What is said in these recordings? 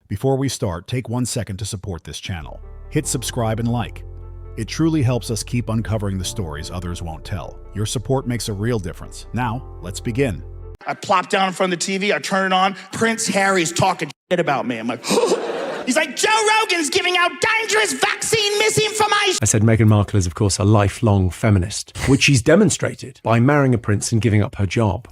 Before we start, take 1 second to support this channel. Hit subscribe and like. It truly helps us keep uncovering the stories others won't tell. Your support makes a real difference. Now, let's begin. I plop down in front of the TV, I turn it on, Prince Harry's talking shit about me. I'm like, he's like, Joe Rogan's giving out dangerous vaccine misinformation. I said Meghan Markle is, of course, a lifelong feminist, which she's demonstrated by marrying a prince and giving up her job.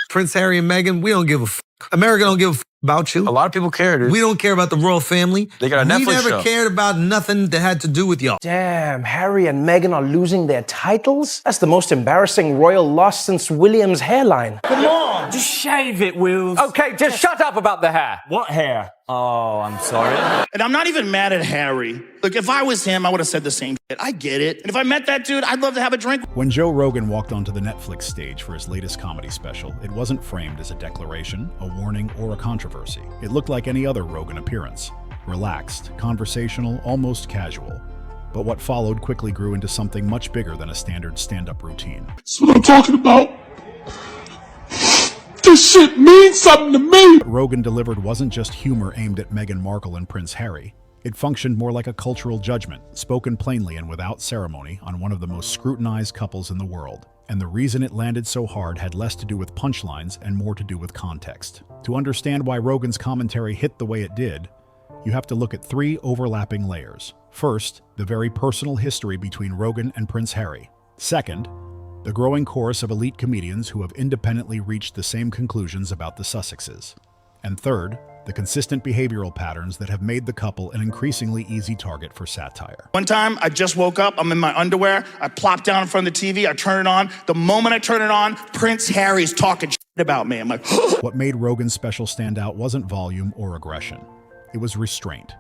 Prince Harry and Meghan, we don't give a f***. America don't give a f*** about you. A lot of people care, dude. We don't care about the royal family. They got a Netflix We never show. cared about nothing that had to do with y'all. Damn, Harry and Meghan are losing their titles? That's the most embarrassing royal loss since William's hairline. Come on, just shave it, Wills. Okay, just shut up about the hair. What hair? Oh, I'm sorry. And I'm not even mad at Harry. Like, if I was him, I would have said the same shit. I get it. And if I met that dude, I'd love to have a drink. When Joe Rogan walked onto the Netflix stage for his latest comedy special, it wasn't framed as a declaration, a warning, or a controversy. It looked like any other Rogan appearance. Relaxed, conversational, almost casual. But what followed quickly grew into something much bigger than a standard stand-up routine. That's what I'm talking about. This shit means something to me. What Rogan delivered wasn't just humor aimed at Meghan Markle and Prince Harry. It functioned more like a cultural judgment, spoken plainly and without ceremony on one of the most scrutinized couples in the world. And the reason it landed so hard had less to do with punchlines and more to do with context. To understand why Rogan's commentary hit the way it did, you have to look at 3 overlapping layers. First, the very personal history between Rogan and Prince Harry. Second, the growing chorus of elite comedians who have independently reached the same conclusions about the Sussexes. And third, the consistent behavioral patterns that have made the couple an increasingly easy target for satire. One time, I just woke up, I'm in my underwear, I plop down in front of the TV, I turn it on. The moment I turn it on, Prince Harry's talking shit about me. I'm like, What made Rogan's special stand out wasn't volume or aggression. It was restraint.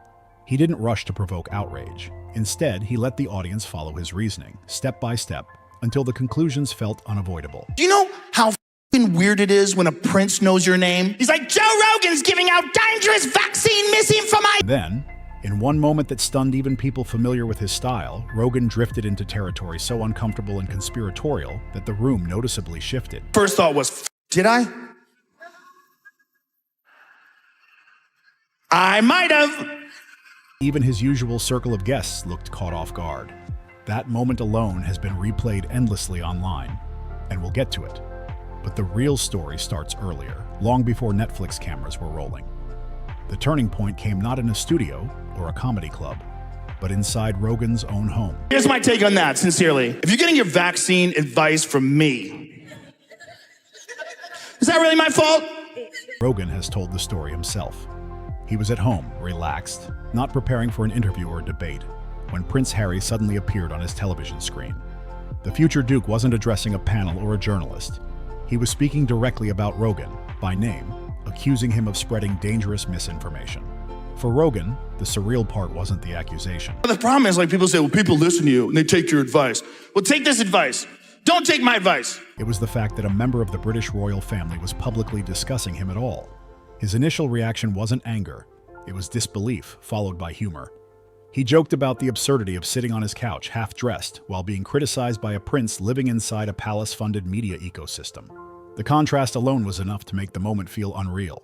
He didn't rush to provoke outrage. Instead, he let the audience follow his reasoning, step by step, until the conclusions felt unavoidable. do you know how f***ing weird it is when a prince knows your name? He's like, Joe Rogan's giving out dangerous vaccine misinformation. Then, in one moment that stunned even people familiar with his style, Rogan drifted into territory so uncomfortable and conspiratorial that the room noticeably shifted. First thought was, did I? I might have. Even his usual circle of guests looked caught off guard. That moment alone has been replayed endlessly online, and we'll get to it. But the real story starts earlier, long before Netflix cameras were rolling. The turning point came not in a studio or a comedy club, but inside Rogan's own home. Here's my take on that, sincerely. If you're getting your vaccine advice from me, is that really my fault? Rogan has told the story himself. He was at home, relaxed, not preparing for an interview or debate, when Prince Harry suddenly appeared on his television screen. The future Duke wasn't addressing a panel or a journalist. He was speaking directly about Rogan, by name, accusing him of spreading dangerous misinformation. For Rogan, the surreal part wasn't the accusation. The problem is, like, people say, well, people listen to you and they take your advice. Well, take this advice. Don't take my advice. It was the fact that a member of the British royal family was publicly discussing him at all. His initial reaction wasn't anger. It was disbelief, followed by humor. He joked about the absurdity of sitting on his couch, half-dressed, while being criticized by a prince living inside a palace-funded media ecosystem. The contrast alone was enough to make the moment feel unreal.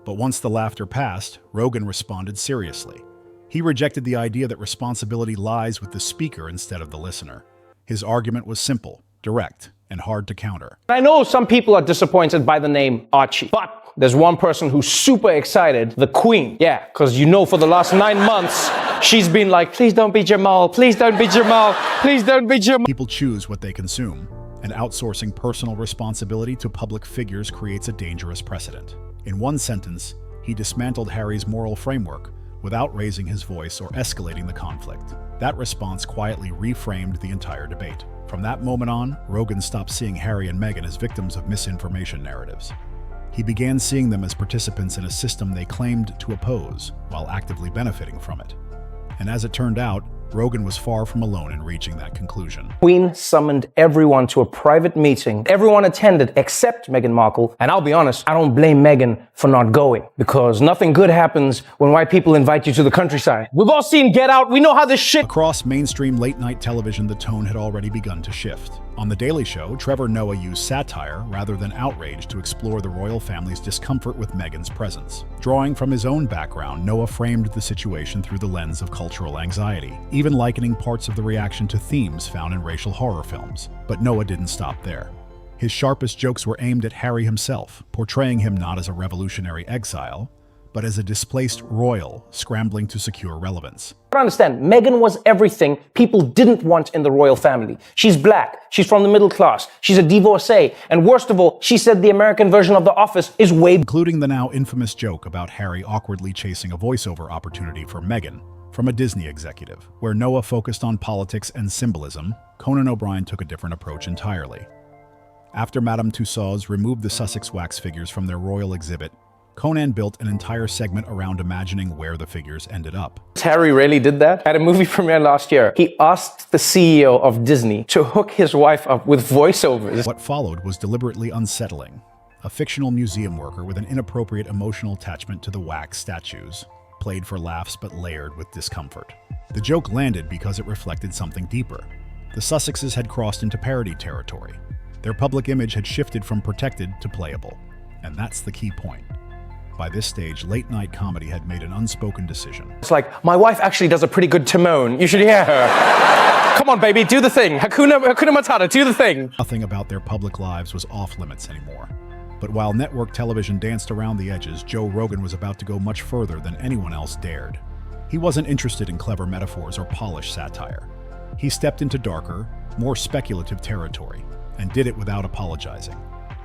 But once the laughter passed, Rogan responded seriously. He rejected the idea that responsibility lies with the speaker instead of the listener. His argument was simple, direct, and hard to counter. I know some people are disappointed by the name Archie, but there's one person who's super excited, the Queen. Yeah, because you know for the last 9 months, she's been like, please don't be Jamal, please don't be Jamal, please don't be Jamal. People choose what they consume, and outsourcing personal responsibility to public figures creates a dangerous precedent. In one sentence, he dismantled Harry's moral framework without raising his voice or escalating the conflict. That response quietly reframed the entire debate. From that moment on, Rogan stopped seeing Harry and Meghan as victims of misinformation narratives. He began seeing them as participants in a system they claimed to oppose, while actively benefiting from it. And as it turned out, Rogan was far from alone in reaching that conclusion. Queen summoned everyone to a private meeting. Everyone attended except Meghan Markle. And I'll be honest, I don't blame Meghan for not going, because nothing good happens when white people invite you to the countryside. We've all seen Get Out. We know how this shit... Across mainstream late-night television, the tone had already begun to shift. On The Daily Show, Trevor Noah used satire rather than outrage to explore the royal family's discomfort with Meghan's presence. Drawing from his own background, Noah framed the situation through the lens of cultural anxiety, even likening parts of the reaction to themes found in racial horror films. But Noah didn't stop there. His sharpest jokes were aimed at Harry himself, portraying him not as a revolutionary exile, but as a displaced royal scrambling to secure relevance. I understand, Meghan was everything people didn't want in the royal family. She's black, she's from the middle class, she's a divorcee, and worst of all, she said the American version of The Office is way... Including the now infamous joke about Harry awkwardly chasing a voiceover opportunity for Meghan from a Disney executive. Where Noah focused on politics and symbolism, Conan O'Brien took a different approach entirely. After Madame Tussauds removed the Sussex wax figures from their royal exhibit, Conan built an entire segment around imagining where the figures ended up. Harry really did that? At a movie premiere last year, he asked the CEO of Disney to hook his wife up with voiceovers. What followed was deliberately unsettling. A fictional museum worker with an inappropriate emotional attachment to the wax statues, played for laughs but layered with discomfort. The joke landed because it reflected something deeper. The Sussexes had crossed into parody territory. Their public image had shifted from protected to playable. And that's the key point. By this stage, late-night comedy had made an unspoken decision. It's like, my wife actually does a pretty good Timon. You should hear her. Come on, baby, do the thing. Hakuna Matata, do the thing. Nothing about their public lives was off-limits anymore. But while network television danced around the edges, Joe Rogan was about to go much further than anyone else dared. He wasn't interested in clever metaphors or polished satire. He stepped into darker, more speculative territory, and did it without apologizing.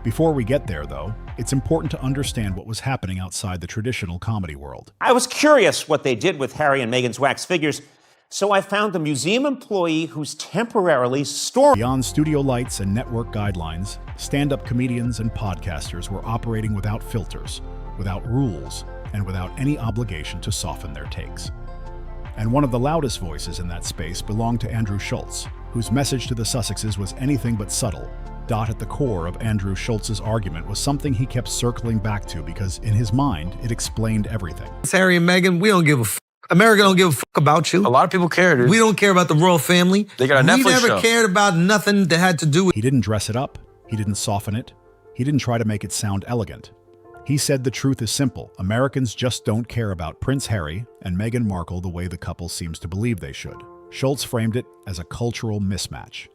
Before we get there, though, it's important to understand what was happening outside the traditional comedy world. I was curious what they did with Harry and Meghan's wax figures, so I found a museum employee who's temporarily storing... Beyond studio lights and network guidelines, stand-up comedians and podcasters were operating without filters, without rules, and without any obligation to soften their takes. And one of the loudest voices in that space belonged to Andrew Schultz, whose message to the Sussexes was anything but subtle. At the core of Andrew Schultz's argument was something he kept circling back to because, in his mind, it explained everything. It's Harry and Meghan, we don't give a f***. America don't give a f*** about you. A lot of people care, dude. We don't care about the royal family. They got a Netflix We never show. cared about nothing that had to do with... He didn't dress it up. He didn't soften it. He didn't try to make it sound elegant. He said the truth is simple. Americans just don't care about Prince Harry and Meghan Markle the way the couple seems to believe they should. Schultz framed it as a cultural mismatch.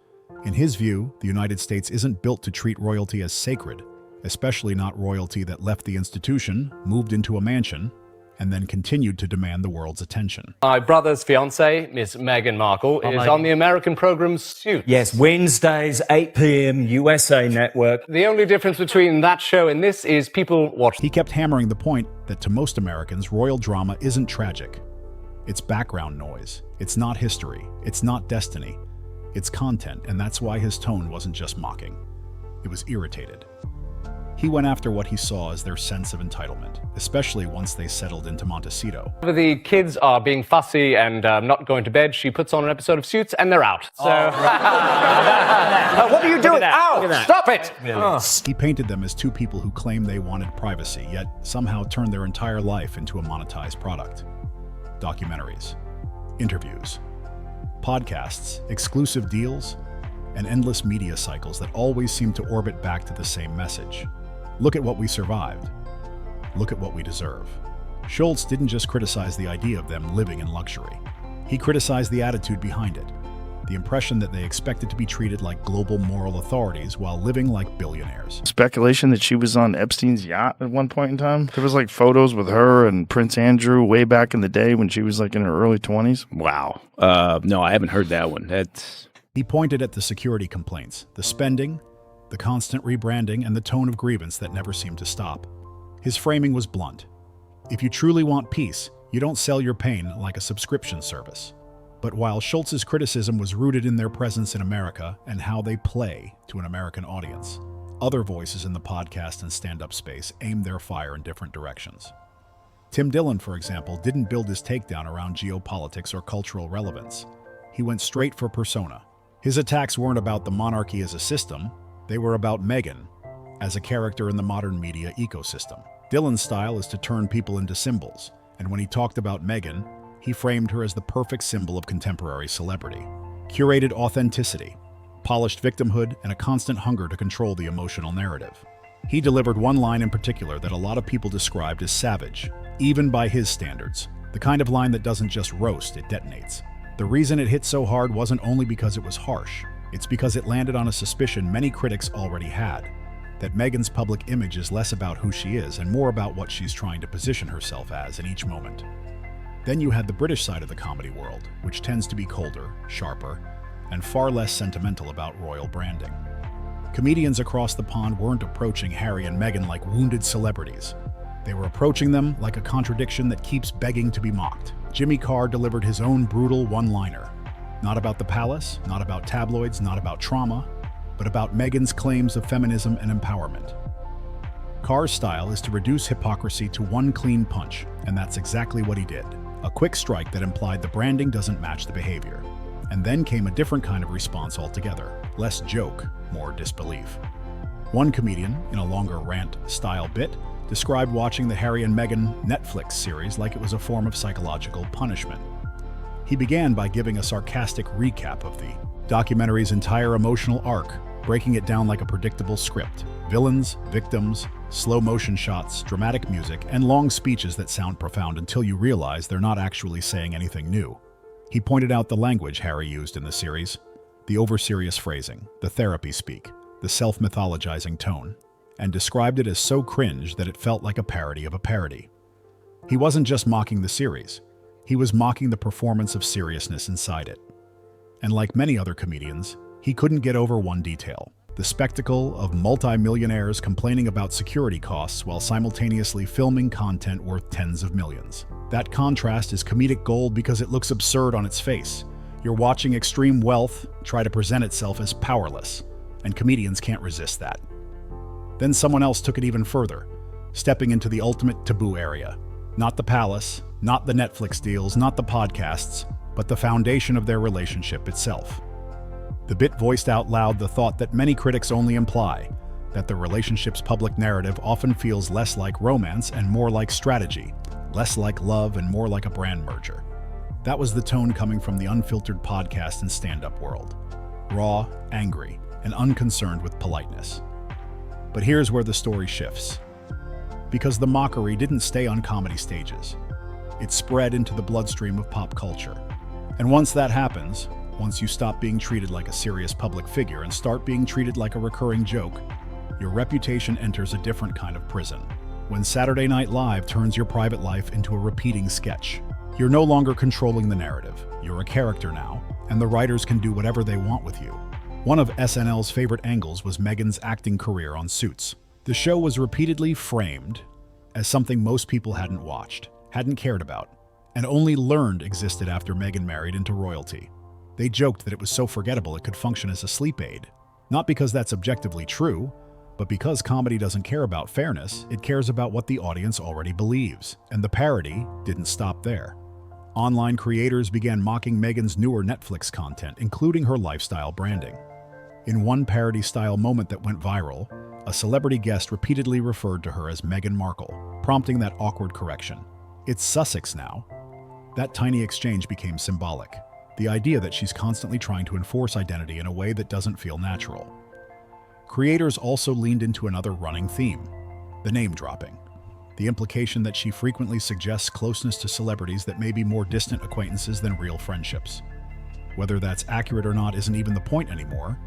In his view, the United States isn't built to treat royalty as sacred, especially not royalty that left the institution, moved into a mansion, and then continued to demand the world's attention. My brother's fiancée, Miss Meghan Markle, is on the American program Suits. Yes, Wednesdays, 8 p.m., USA Network. The only difference between that show and this is people watch. He kept hammering the point that to most Americans, royal drama isn't tragic. It's background noise. It's not history. It's not destiny. It's content, and that's why his tone wasn't just mocking. It was irritated. He went after what he saw as their sense of entitlement, especially once they settled into Montecito. The kids are being fussy and not going to bed. She puts on an episode of Suits and they're out. So, what are you doing? Ow! Stop it! He painted them as two people who claimed they wanted privacy, yet somehow turned their entire life into a monetized product. Documentaries, interviews, podcasts, exclusive deals, and endless media cycles that always seem to orbit back to the same message. Look at what we survived. Look at what we deserve. Schultz didn't just criticize the idea of them living in luxury. He criticized the attitude behind it, the impression that they expected to be treated like global moral authorities while living like billionaires. Speculation that she was on Epstein's yacht at one point in time. There was like photos with her and Prince Andrew way back in the day when she was like in her early 20s. Wow. No, I haven't heard that one. He pointed at the security complaints, the spending, the constant rebranding, and the tone of grievance that never seemed to stop. His framing was blunt. If you truly want peace, you don't sell your pain like a subscription service. But while Schultz's criticism was rooted in their presence in America and how they play to an American audience, other voices in the podcast and stand-up space aimed their fire in different directions. Tim Dillon, for example, didn't build his takedown around geopolitics or cultural relevance. he went straight for persona. His attacks weren't about the monarchy as a system, they were about Meghan as a character in the modern media ecosystem. Dylan's style is to turn people into symbols, and when he talked about Meghan, he framed her as the perfect symbol of contemporary celebrity. Curated authenticity, polished victimhood, and a constant hunger to control the emotional narrative. He delivered one line in particular that a lot of people described as savage, even by his standards. The kind of line that doesn't just roast, it detonates. The reason it hit so hard wasn't only because it was harsh, it's because it landed on a suspicion many critics already had, that Meghan's public image is less about who she is and more about what she's trying to position herself as in each moment. Then you had the British side of the comedy world, which tends to be colder, sharper, and far less sentimental about royal branding. Comedians across the pond weren't approaching Harry and Meghan like wounded celebrities. They were approaching them like a contradiction that keeps begging to be mocked. Jimmy Carr delivered his own brutal one-liner. Not about the palace, not about tabloids, not about trauma, but about Meghan's claims of feminism and empowerment. Carr's style is to reduce hypocrisy to one clean punch, and that's exactly what he did. A quick strike that implied the branding doesn't match the behavior. And then came a different kind of response altogether. Less joke, more disbelief. One comedian, in a longer rant-style bit, described watching the Harry and Meghan Netflix series like it was a form of psychological punishment. He began by giving a sarcastic recap of the documentary's entire emotional arc, breaking it down like a predictable script. Villains, victims, slow-motion shots, dramatic music, and long speeches that sound profound until you realize they're not actually saying anything new. He pointed out the language Harry used in the series, the over-serious phrasing, the therapy speak, the self-mythologizing tone, and described it as so cringe that it felt like a parody of a parody. He wasn't just mocking the series, he was mocking the performance of seriousness inside it. And like many other comedians, he couldn't get over one detail: the spectacle of multi-millionaires complaining about security costs while simultaneously filming content worth tens of millions. That contrast is comedic gold because it looks absurd on its face. You're watching extreme wealth try to present itself as powerless, and comedians can't resist that. Then someone else took it even further, stepping into the ultimate taboo area. Not the palace, not the Netflix deals, not the podcasts, but the foundation of their relationship itself. The bit voiced out loud the thought that many critics only imply, that the relationship's public narrative often feels less like romance and more like strategy, less like love and more like a brand merger. That was the tone coming from the Unfiltered podcast and stand-up world. Raw, angry, and unconcerned with politeness. But here's where the story shifts. Because the mockery didn't stay on comedy stages. It spread into the bloodstream of pop culture. And once that happens, once you stop being treated like a serious public figure and start being treated like a recurring joke, your reputation enters a different kind of prison. When Saturday Night Live turns your private life into a repeating sketch, you're no longer controlling the narrative. You're a character now, and the writers can do whatever they want with you. One of SNL's favorite angles was Meghan's acting career on Suits. The show was repeatedly framed as something most people hadn't watched, hadn't cared about, and only learned existed after Meghan married into royalty. They joked that it was so forgettable it could function as a sleep aid. Not because that's objectively true, but because comedy doesn't care about fairness, it cares about what the audience already believes. And the parody didn't stop there. Online creators began mocking Meghan's newer Netflix content, including her lifestyle branding. In one parody-style moment that went viral, a celebrity guest repeatedly referred to her as Meghan Markle, prompting that awkward correction. It's Sussex now. That tiny exchange became symbolic. The idea that she's constantly trying to enforce identity in a way that doesn't feel natural. Creators also leaned into another running theme, the name-dropping. The implication that she frequently suggests closeness to celebrities that may be more distant acquaintances than real friendships. Whether that's accurate or not isn't even the point anymore.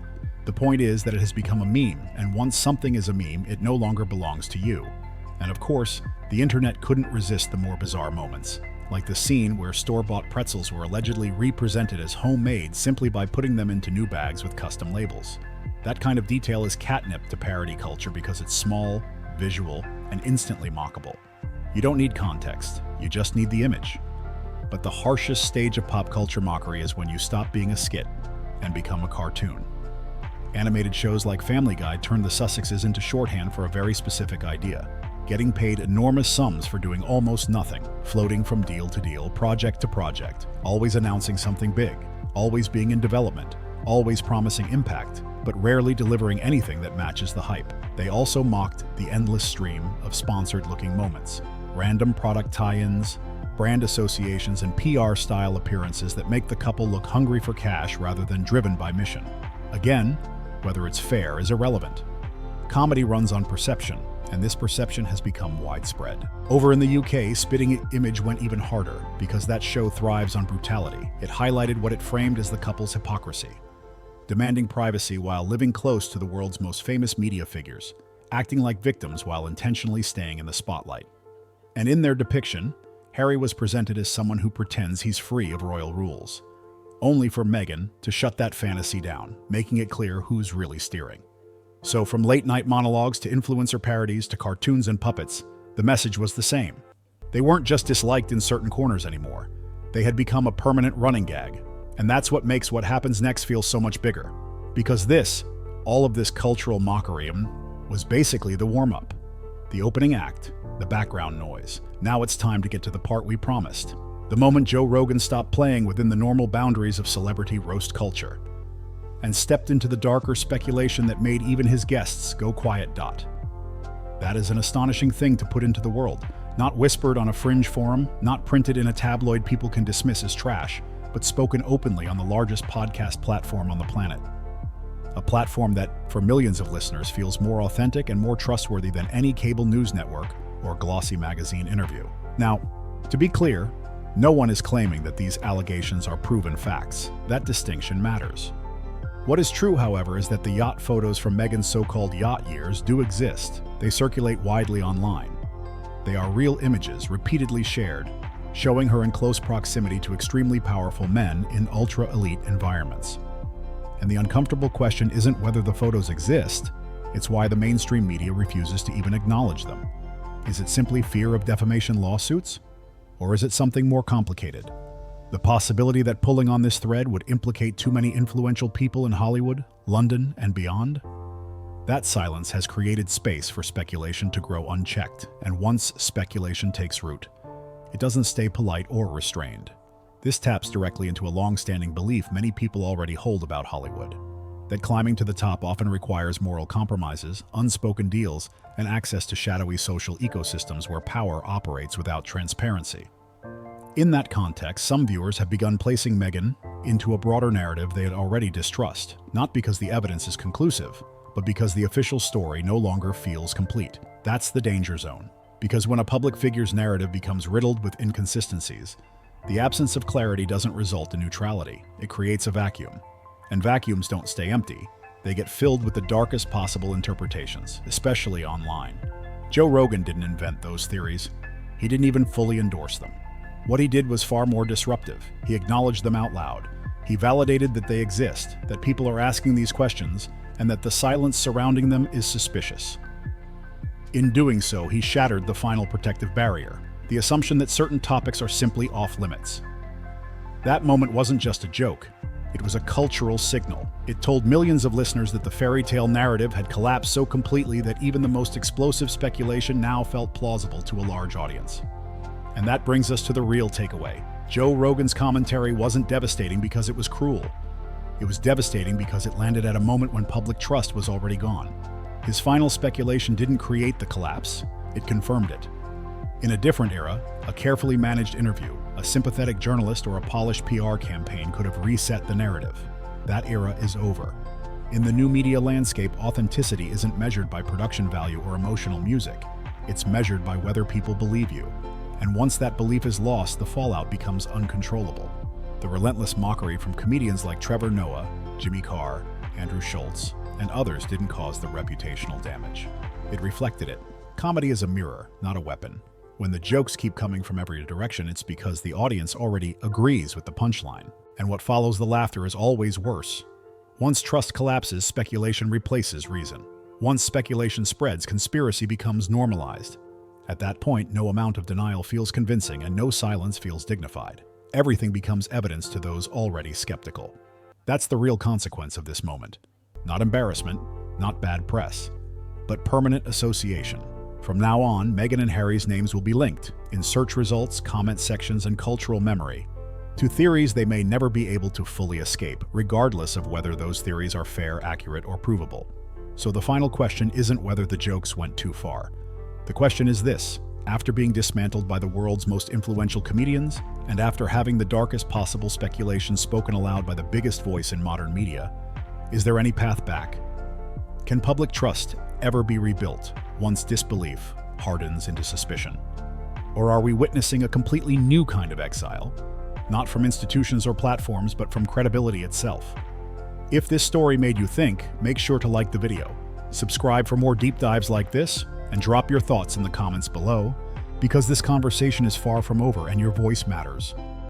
The point is that it has become a meme, and once something is a meme, it no longer belongs to you. And of course, the internet couldn't resist the more bizarre moments, like the scene where store-bought pretzels were allegedly represented as homemade simply by putting them into new bags with custom labels. That kind of detail is catnip to parody culture because it's small, visual, and instantly mockable. You don't need context, you just need the image. But the harshest stage of pop culture mockery is when you stop being a skit and become a cartoon. Animated shows like Family Guy turned the Sussexes into shorthand for a very specific idea, getting paid enormous sums for doing almost nothing, floating from deal to deal, project to project, always announcing something big, always being in development, always promising impact, but rarely delivering anything that matches the hype. They also mocked the endless stream of sponsored-looking moments, random product tie-ins, brand associations, and PR-style appearances that make the couple look hungry for cash rather than driven by mission. Again, whether it's fair is irrelevant. Comedy runs on perception, and this perception has become widespread. Over in the UK, Spitting Image went even harder because that show thrives on brutality. It highlighted what it framed as the couple's hypocrisy, demanding privacy while living close to the world's most famous media figures, acting like victims while intentionally staying in the spotlight. And in their depiction, Harry was presented as someone who pretends he's free of royal rules, only for Meghan to shut that fantasy down, making it clear who's really steering. So from late-night monologues to influencer parodies to cartoons and puppets, the message was the same. They weren't just disliked in certain corners anymore. They had become a permanent running gag. And that's what makes what happens next feel so much bigger. Because all of this cultural mockery was basically the warm-up, the opening act, the background noise. Now it's time to get to the part we promised. The moment Joe Rogan stopped playing within the normal boundaries of celebrity roast culture and stepped into the darker speculation that made even his guests go quiet. That is an astonishing thing to put into the world. Not whispered on a fringe forum, not printed in a tabloid people can dismiss as trash, but spoken openly on the largest podcast platform on the planet. A platform that, for millions of listeners, feels more authentic and more trustworthy than any cable news network or glossy magazine interview. Now, to be clear, no one is claiming that these allegations are proven facts. That distinction matters. What is true, however, is that the yacht photos from Meghan's so-called yacht years do exist. They circulate widely online. They are real images repeatedly shared, showing her in close proximity to extremely powerful men in ultra-elite environments. And the uncomfortable question isn't whether the photos exist, it's why the mainstream media refuses to even acknowledge them. Is it simply fear of defamation lawsuits? Or is it something more complicated? The possibility that pulling on this thread would implicate too many influential people in Hollywood, London, and beyond? That silence has created space for speculation to grow unchecked, and once speculation takes root, it doesn't stay polite or restrained. This taps directly into a long-standing belief many people already hold about Hollywood, that climbing to the top often requires moral compromises, unspoken deals, and access to shadowy social ecosystems where power operates without transparency. In that context, some viewers have begun placing Meghan into a broader narrative they had already distrust, not because the evidence is conclusive, but because the official story no longer feels complete. That's the danger zone. Because when a public figure's narrative becomes riddled with inconsistencies, the absence of clarity doesn't result in neutrality. It creates a vacuum. And vacuums don't stay empty. They get filled with the darkest possible interpretations, especially online. Joe Rogan didn't invent those theories. He didn't even fully endorse them. What he did was far more disruptive. He acknowledged them out loud. He validated that they exist, that people are asking these questions, and that the silence surrounding them is suspicious. In doing so, he shattered the final protective barrier, the assumption that certain topics are simply off-limits. That moment wasn't just a joke. It was a cultural signal. It told millions of listeners that the fairy tale narrative had collapsed so completely that even the most explosive speculation now felt plausible to a large audience. And that brings us to the real takeaway. Joe Rogan's commentary wasn't devastating because it was cruel. It was devastating because it landed at a moment when public trust was already gone. His final speculation didn't create the collapse, it confirmed it. In a different era, a carefully managed interview, a sympathetic journalist, or a polished PR campaign could have reset the narrative. That era is over. In the new media landscape, authenticity isn't measured by production value or emotional music. It's measured by whether people believe you. And once that belief is lost, the fallout becomes uncontrollable. The relentless mockery from comedians like Trevor Noah, Jimmy Carr, Andrew Schultz, and others didn't cause the reputational damage. It reflected it. Comedy is a mirror, not a weapon. When the jokes keep coming from every direction, it's because the audience already agrees with the punchline. And what follows the laughter is always worse. Once trust collapses, speculation replaces reason. Once speculation spreads, conspiracy becomes normalized. At that point, no amount of denial feels convincing and no silence feels dignified. Everything becomes evidence to those already skeptical. That's the real consequence of this moment. Not embarrassment, not bad press, but permanent association. From now on, Meghan and Harry's names will be linked in search results, comment sections, and cultural memory. to theories they may never be able to fully escape, regardless of whether those theories are fair, accurate, or provable. So the final question isn't whether the jokes went too far. The question is this: after being dismantled by the world's most influential comedians, and after having the darkest possible speculation spoken aloud by the biggest voice in modern media, is there any path back? Can public trust ever be rebuilt once disbelief hardens into suspicion? Or are we witnessing a completely new kind of exile? Not from institutions or platforms, but from credibility itself. If this story made you think, make sure to like the video, subscribe for more deep dives like this, and drop your thoughts in the comments below, because this conversation is far from over and your voice matters.